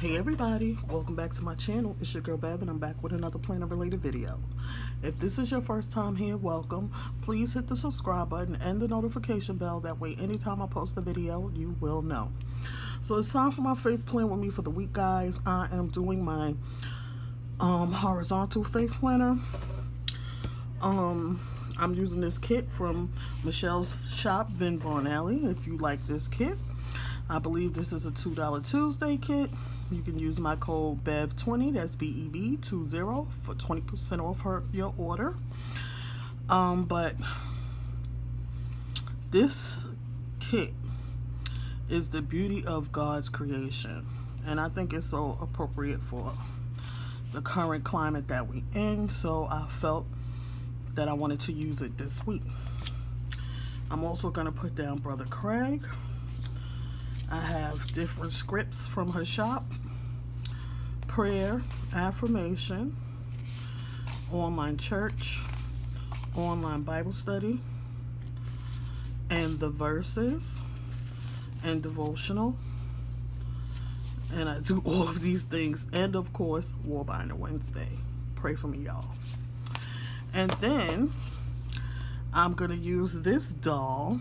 Hey everybody, welcome back to my channel. It's your girl Bev and I'm back with another planner related video. If this is your first time here, welcome. Please hit the subscribe button and the notification bell. That way anytime I post a video, you will know. So it's time for my faith plan with me for the week, guys. I am doing my horizontal faith planner. I'm using this kit from Michelle's shop, VinVonAly. If you like this kit, I believe this is a $2 Tuesday kit. You can use my code BEV20, that's BEV20, for 20% off your order. But this kit is the beauty of God's creation, and I think it's so appropriate for the current climate that we're in, so I felt that I wanted to use it this week. I'm also going to put down Brother Craig. I have different scripts from her shop: prayer, affirmation, online church, online Bible study, and the verses, and devotional. And I do all of these things, and of course Warbinder Wednesday. Pray for me, y'all. And then I'm gonna use this doll,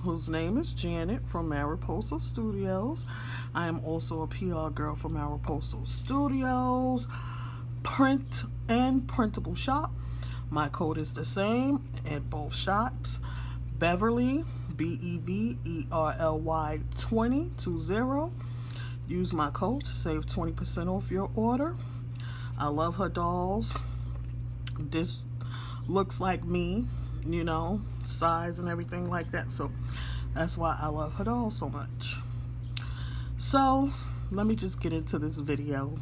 whose name is Janet, from Mariposa Studios. I am also a PR girl for Mariposa Studios, print and printable shop. My code is the same at both shops: Beverly, BEVERLY 2020. Use my code to save 20% off your order. I love her dolls. This looks like me, you know, size and everything like that, so that's why I love her doll so much. So let me just get into this video.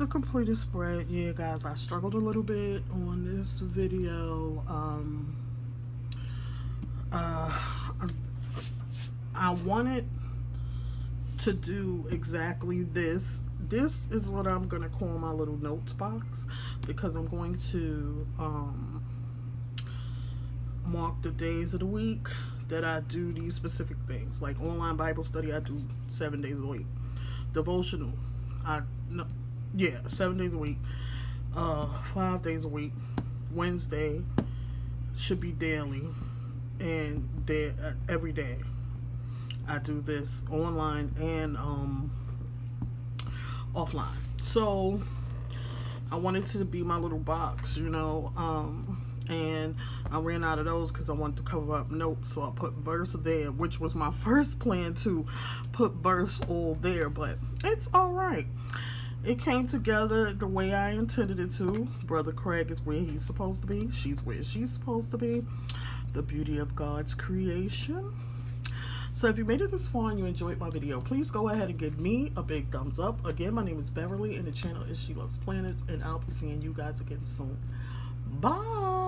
the completed spread. Yeah, guys, I struggled a little bit on this video. I wanted to do exactly this. This is what I'm going to call my little notes box, because I'm going to mark the days of the week that I do these specific things. Like online Bible study, I do 7 days a week. Devotional, 7 days a week. 5 days a week. Wednesday should be daily, and every day I do this online and offline. So I wanted to be my little box, and I ran out of those because I wanted to cover up notes, so I put verse there, which was my first plan, to put verse all there, but it's all right. It came together the way I intended it to. Brother Craig is where he's supposed to be. She's where she's supposed to be. The beauty of God's creation. So if you made it this far and you enjoyed my video, please go ahead and give me a big thumbs up. Again, my name is Beverly and the channel is She Loves Planets, and I'll be seeing you guys again soon. Bye.